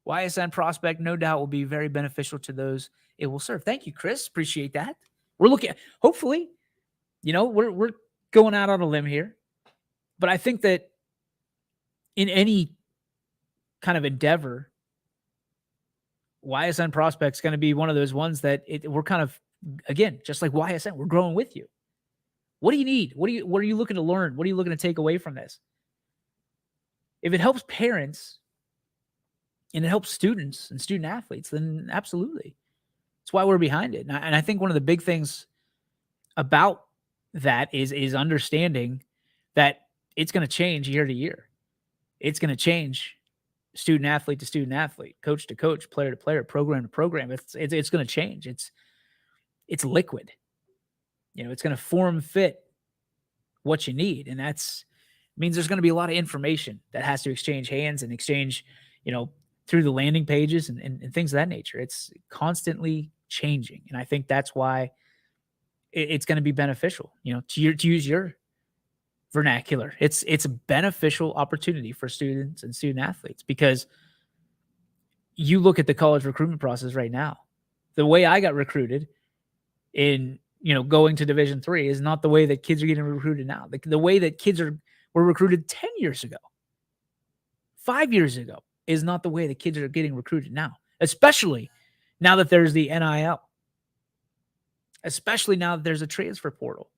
YSN Prospect, no doubt, will be very beneficial to those it will serve. Thank you, Chris. Appreciate that. We're looking, hopefully, we're going out on a limb here, but I think that in any kind of endeavor, YSN Prospect's going to be one of those ones that we're kind of, again, just like YSN, we're growing with you. What do you need? What are you looking to learn? What are you looking to take away from this? If it helps parents and it helps students and student athletes, then absolutely. That's why we're behind it. And I think one of the big things about that is understanding that it's going to change year to year. It's going to change student athlete to student athlete, coach to coach, player to player, program to program. It's going to change. It's liquid. It's going to form fit what you need. And that's means there's going to be a lot of information that has to exchange hands and exchange, through the landing pages and things of that nature. It's constantly changing. And I think that's why it's going to be beneficial, to use your vernacular. It's a beneficial opportunity for students and student athletes, because you look at the college recruitment process right now. The way I got recruited in, going to Division III is not the way that kids are getting recruited now. The way that kids were recruited 10 years ago, 5 years ago, is not the way that kids are getting recruited now, especially now that there's the NIL, especially now that there's a transfer portal.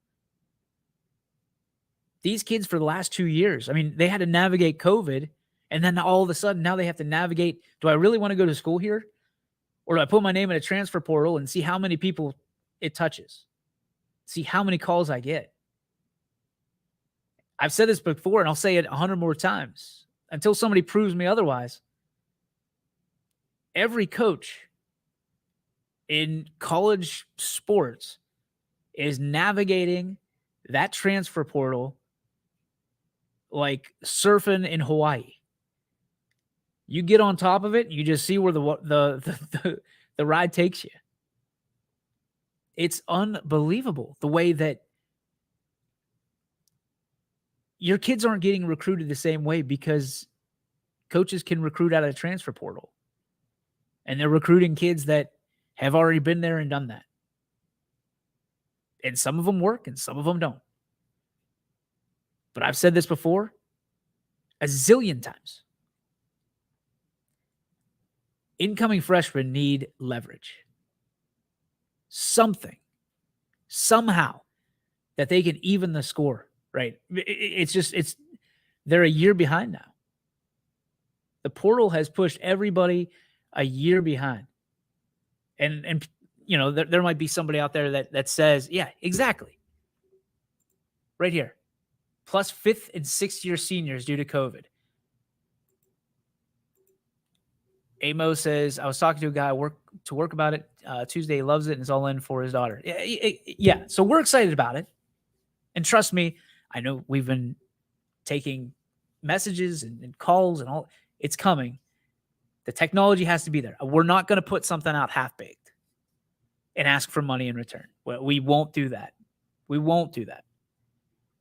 These kids for the last 2 years, I mean, they had to navigate COVID, and then all of a sudden now they have to navigate, do I really want to go to school here? Or do I put my name in a transfer portal and see how many people it touches? See how many calls I get? I've said this before, and I'll say it 100 more times until somebody proves me otherwise. Every coach in college sports is navigating that transfer portal like surfing in Hawaii. You get on top of it, you just see where the ride takes you. It's unbelievable the way that your kids aren't getting recruited the same way, because coaches can recruit out of the transfer portal. And they're recruiting kids that have already been there and done that. And some of them work and some of them don't. But I've said this before a zillion times. Incoming freshmen need leverage. Something, somehow, that they can even the score, right? They're a year behind now. The portal has pushed everybody a year behind. And there might be somebody out there that says, yeah, exactly. Right here. Plus 5th and 6th year seniors due to COVID. Amo says, I was talking to a guy to work about it Tuesday. He loves it and is all in for his daughter. Yeah. So we're excited about it. And trust me, I know we've been taking messages and calls and all. It's coming. The technology has to be there. We're not going to put something out half-baked and ask for money in return. We won't do that. We won't do that.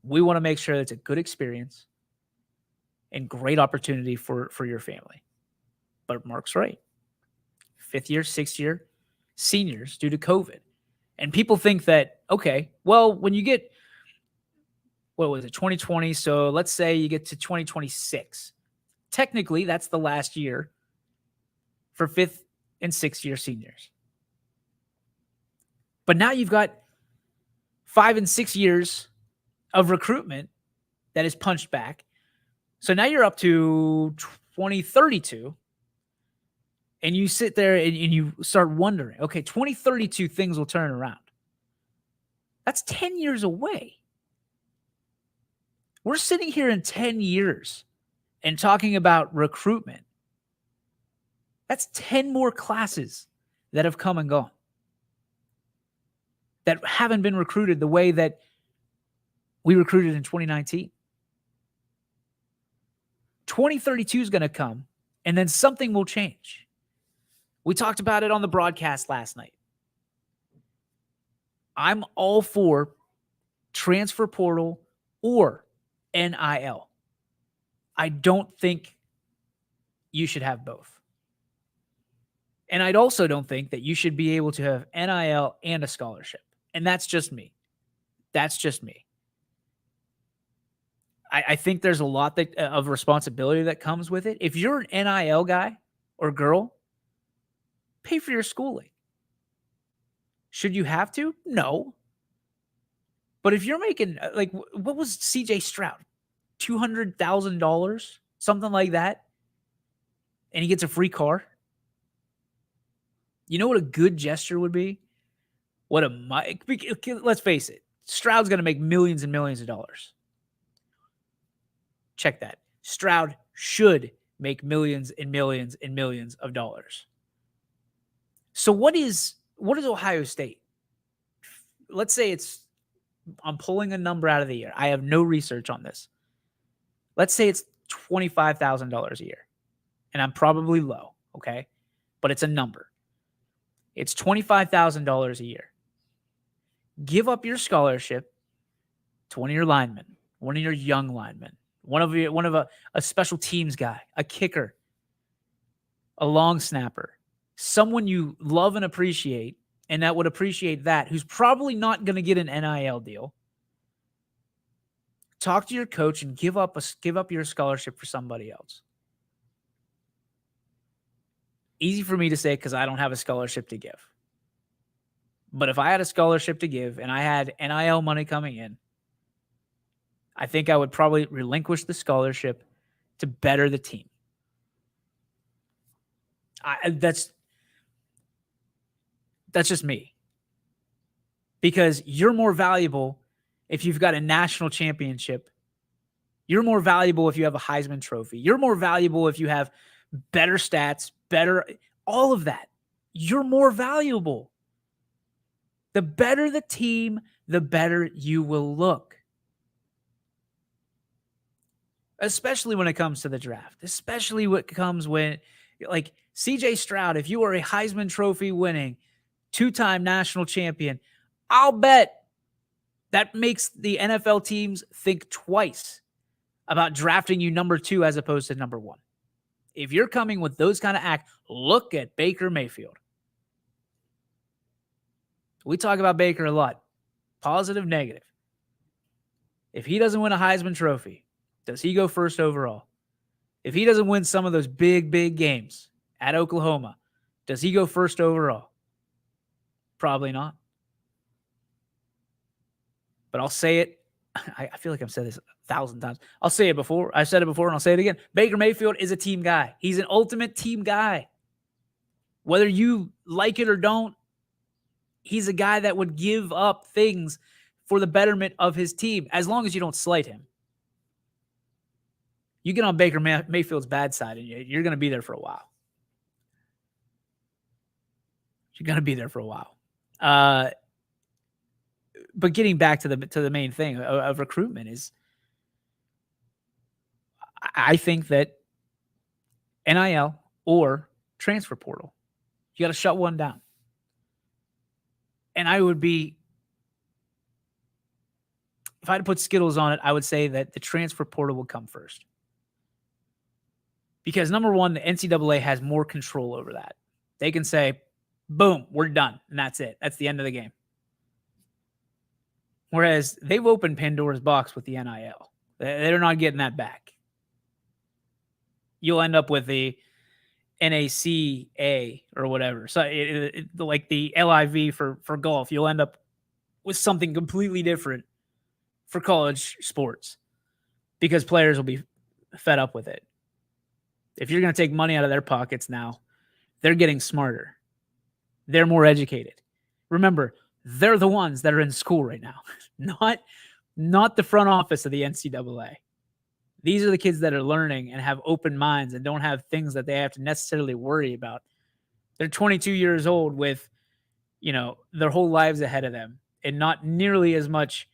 We want to make sure it's a good experience and great opportunity for your family. But Mark's right. 5th year, 6th year seniors due to COVID. And people think that, okay, well, when you get, 2020? So let's say you get to 2026. Technically, that's the last year for 5th and 6th year seniors. But now you've got 5 and 6 years of recruitment that is punched back. So now you're up to 2032. And you sit there and you start wondering, okay, 2032, things will turn around. That's 10 years away. We're sitting here in 10 years and talking about recruitment. That's 10 more classes that have come and gone, that haven't been recruited the way that we recruited in 2019. 2032 is going to come, and then something will change. We talked about it on the broadcast last night. I'm all for transfer portal or NIL. I don't think you should have both. And I also don't think that you should be able to have NIL and a scholarship. And that's just me. That's just me. I think there's a lot of responsibility that comes with it. If you're an NIL guy or girl, pay for your schooling. Should you have to? No. But if you're making, what was CJ Stroud? $200,000? Something like that? And he gets a free car? You know what a good gesture would be? Let's face it. Stroud's going to make millions and millions of dollars. Check that. Stroud should make millions and millions and millions of dollars. So what is Ohio State? Let's say I'm pulling a number out of the air. I have no research on this. Let's say it's $25,000 a year. And I'm probably low, okay? But it's a number. It's $25,000 a year. Give up your scholarship to one of your linemen, one of your young linemen, one of a special teams guy, a kicker, a long snapper, someone you love and appreciate, and that would appreciate that, who's probably not going to get an NIL deal. Talk to your coach and give up your scholarship for somebody else. Easy for me to say because I don't have a scholarship to give. But if I had a scholarship to give and I had NIL money coming in, I think I would probably relinquish the scholarship to better the team. That's just me. Because you're more valuable if you've got a national championship. You're more valuable if you have a Heisman Trophy. You're more valuable if you have better stats, all of that. You're more valuable. The better the team, the better you will look. Especially when it comes to the draft. Especially what comes when, like, CJ Stroud, if you are a Heisman Trophy winning, 2-time national champion, I'll bet that makes the NFL teams think twice about drafting you number 2 as opposed to number 1. If you're coming with those kind of acts, look at Baker Mayfield. We talk about Baker a lot. Positive, negative. If he doesn't win a Heisman Trophy, does he go first overall? If he doesn't win some of those big, big games at Oklahoma, does he go first overall? Probably not. But I'll say it. I feel like I've said this 1,000 times. I'll say it before. I've said it before and I'll say it again. Baker Mayfield is a team guy. He's an ultimate team guy. Whether you like it or don't, he's a guy that would give up things for the betterment of his team, as long as you don't slight him. You get on Baker Mayfield's bad side, and you're going to be there for a while. You're going to be there for a while. But getting back to the main thing of recruitment is, I think that NIL or transfer portal, you got to shut one down. And I would be, if I had to put Skittles on it, I would say that the transfer portal would come first. Because number one, the NCAA has more control over that. They can say, boom, we're done. And that's it. That's the end of the game. Whereas they've opened Pandora's box with the NIL. They're not getting that back. You'll end up with the NACA or whatever. So like the LIV for golf. You'll end up with something completely different for college sports because players will be fed up with it. If you're going to take money out of their pockets now, they're getting smarter. They're more educated. Remember, they're the ones that are in school right now, not the front office of the NCAA. These are the kids that are learning and have open minds and don't have things that they have to necessarily worry about. They're 22 years old with, their whole lives ahead of them and not nearly as much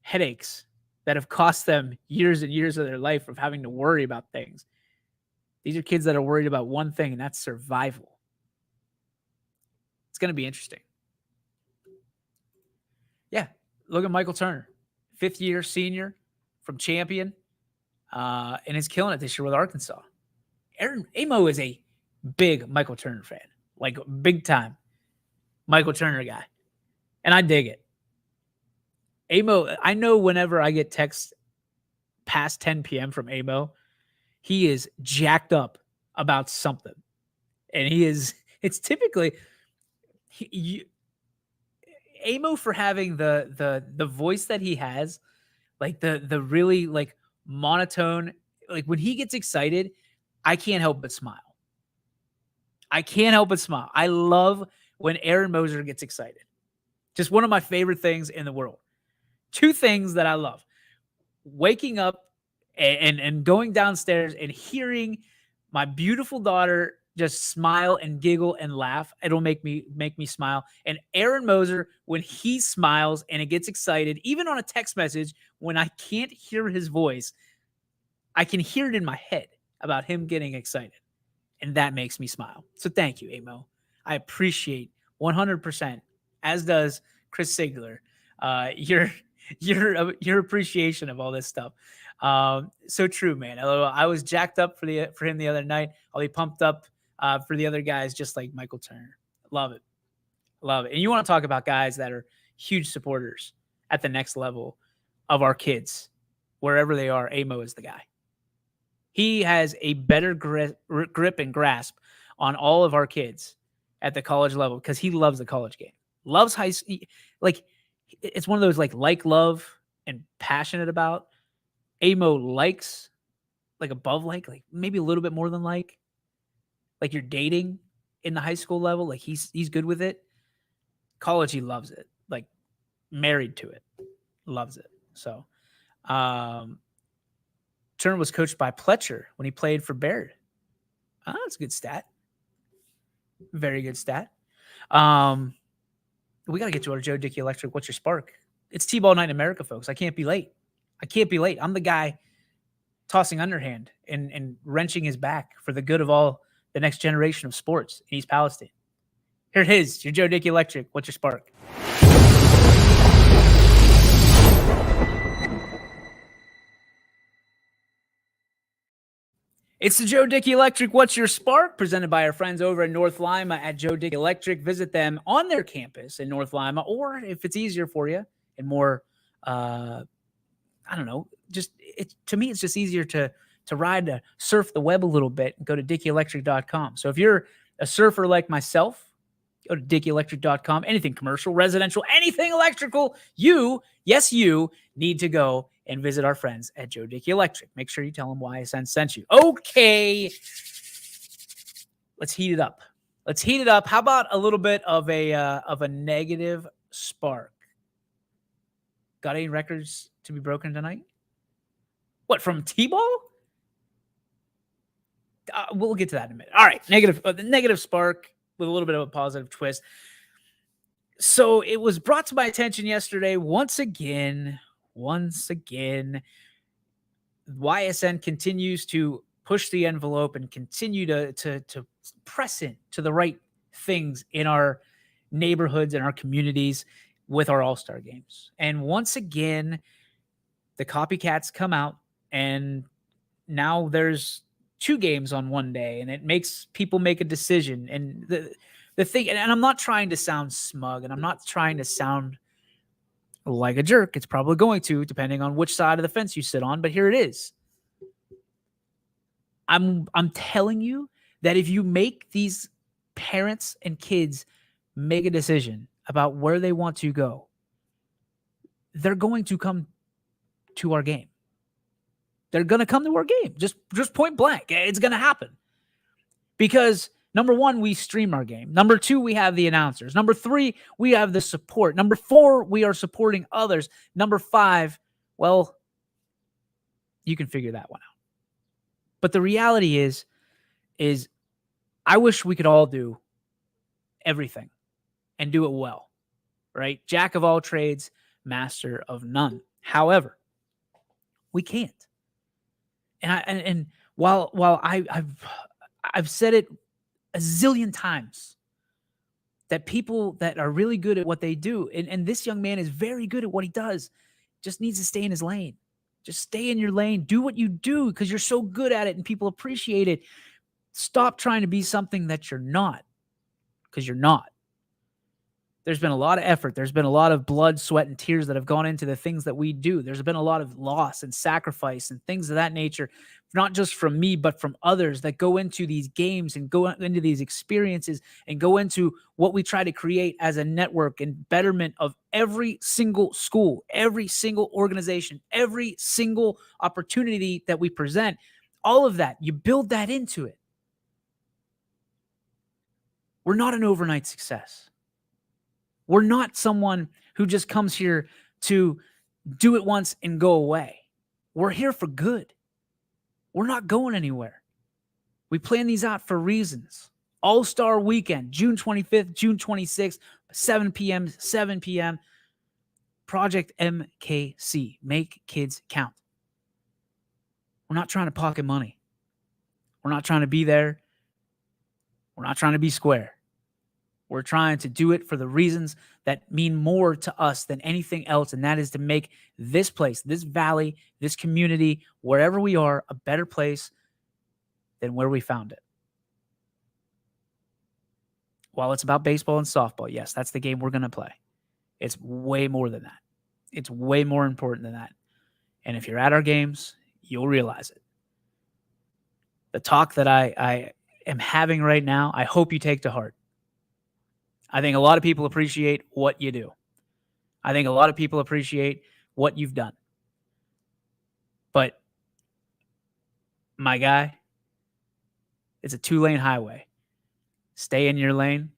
headaches that have cost them years and years of their life of having to worry about things. These are kids that are worried about one thing, and that's survival. It's going to be interesting. Yeah, look at Michael Turner, 5th-year senior from Champion, and is killing it this year with Arkansas. Amo is a big Michael Turner fan, like big-time Michael Turner guy, and I dig it. Amo, I know whenever I get texts past 10 p.m. from Amo, he is jacked up about something, and it's typically Amo, for having the voice that he has, like the really like monotone, like when he gets excited, I can't help but smile. I love when Aaron Moser gets excited. Just one of my favorite things in the world. 2 things that I love: waking up and going downstairs and hearing my beautiful daughter just smile and giggle and laugh. It'll make me smile. And Aaron Moser, when he smiles and it gets excited, even on a text message, when I can't hear his voice, I can hear it in my head about him getting excited. And that makes me smile. So thank you, Amo. I appreciate 100%, as does Chris Sigler, Your appreciation of all this stuff. So true, man. I was jacked up for him the other night. I'll be pumped up for the other guys, just like Michael Turner. Love it. Love it. And you want to talk about guys that are huge supporters at the next level of our kids, wherever they are. Amo is the guy. He has a better grip and grasp on all of our kids at the college level because he loves the college game. Loves high school. Like, it's one of those like love and passionate about. Amo likes, like above like maybe a little bit more than like you're dating in the high school level. Like he's good with it. College, he loves it. Like married to it. Loves it. So, Turner was coached by Pletcher when he played for Baird. That's a good stat. Very good stat. We got to get to our Joe Dickey Electric. What's your spark? It's T-ball night in America, folks. I can't be late. I'm the guy tossing underhand and wrenching his back for the good of all the next generation of sports in East Palestine. Here it is, your Joe Dickey Electric. What's your spark? It's the Joe Dickey Electric. What's your spark? Presented by our friends over in North Lima at Joe Dickey Electric. Visit them on their campus in North Lima, or if it's easier for you and more, I don't know, to me, it's just easier to surf the web a little bit and go to DickeyElectric.com. So if you're a surfer like myself, go to DickeyElectric.com. Anything commercial, residential, anything electrical, you need to go and visit our friends at Joe Dickey Electric. Make sure you tell them why Ysn sent you. Okay. Let's heat it up. How about a little bit of a negative spark? Got any records to be broken tonight? What, from T-ball? We'll get to that in a minute. All right. The negative spark with a little bit of a positive twist. So it was brought to my attention yesterday once again, YSN continues to push the envelope and continue to press in to the right things in our neighborhoods and our communities with our all-star games. And once again, the copycats come out, and now there's 2 games on one day, and it makes people make a decision. And the thing, and I'm not trying to sound smug, and I'm not trying to sound like a jerk. It's probably going to, depending on which side of the fence you sit on, but here it is. I'm telling you that if you make these parents and kids make a decision about where they want to go, they're going to come to our game. They're going to come to our game. Just point blank. It's going to happen. Because number 1, we stream our game. Number 2, we have the announcers. Number 3, we have the support. Number 4, we are supporting others. Number 5, well, you can figure that one out. But the reality is I wish we could all do everything and do it well, right? Jack of all trades, master of none. However, we can't. And while I've said it a zillion times that people that are really good at what they do, and this young man is very good at what he does, just needs to stay in his lane. Just stay in your lane. Do what you do because you're so good at it and people appreciate it. Stop trying to be something that you're not, because you're not. There's been a lot of effort. There's been a lot of blood, sweat, and tears that have gone into the things that we do. There's been a lot of loss and sacrifice and things of that nature, not just from me, but from others that go into these games and go into these experiences and go into what we try to create as a network and betterment of every single school, every single organization, every single opportunity that we present. All of that, you build that into it. We're not an overnight success. We're not someone who just comes here to do it once and go away. We're here for good. We're not going anywhere. We plan these out for reasons. All-Star Weekend, June 25th, June 26th, 7 p.m. Project MKC, Make Kids Count. We're not trying to pocket money. We're not trying to be there. We're not trying to be square. We're trying to do it for the reasons that mean more to us than anything else, and that is to make this place, this valley, this community, wherever we are, a better place than where we found it. While it's about baseball and softball, yes, that's the game we're going to play. It's way more than that. It's way more important than that. And if you're at our games, you'll realize it. The talk that I am having right now, I hope you take to heart. I think a lot of people appreciate what you do. I think a lot of people appreciate what you've done. But, my guy, it's a 2-lane highway. Stay in your lane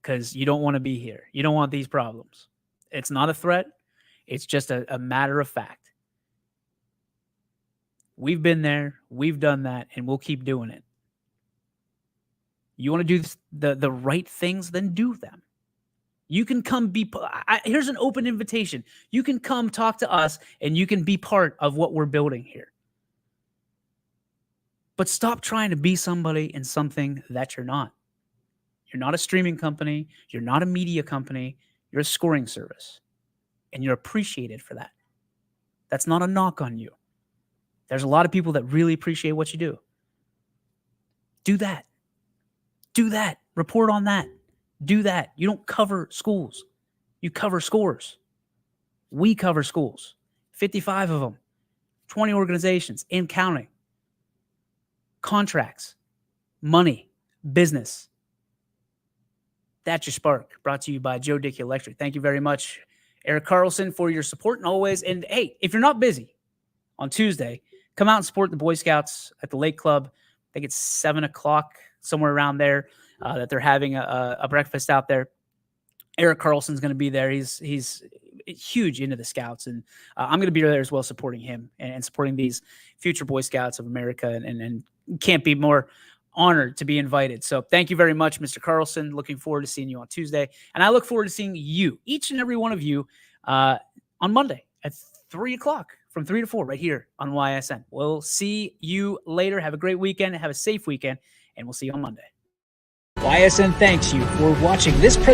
because you don't want to be here. You don't want these problems. It's not a threat. It's just a matter of fact. We've been there. We've done that, and we'll keep doing it. You want to do the right things, then do them. You can come here's an open invitation. You can come talk to us, and you can be part of what we're building here. But stop trying to be somebody in something that you're not. You're not a streaming company. You're not a media company. You're a scoring service. And you're appreciated for that. That's not a knock on you. There's a lot of people that really appreciate what you do. Do that. Do that. Report on that. Do that. You don't cover schools. You cover scores. We cover schools. 55 of them. 20 organizations and counting. Contracts. Money. Business. That's your spark. Brought to you by Joe Dickey Electric. Thank you very much, Eric Carlson, for your support and always. And hey, if you're not busy on Tuesday, come out and support the Boy Scouts at the Lake Club. I think it's 7 o'clock, somewhere around there, that they're having a breakfast out there. Eric Carlson's going to be there. He's huge into the Scouts, and I'm going to be there as well, supporting him and supporting these future Boy Scouts of America, and can't be more honored to be invited. So thank you very much, Mr. Carlson. Looking forward to seeing you on Tuesday, and I look forward to seeing you, each and every one of you, on Monday at 3 o'clock. From 3 to 4 right here on YSN. We'll see you later. Have a great weekend. Have a safe weekend. And we'll see you on Monday. YSN thanks you for watching this presentation.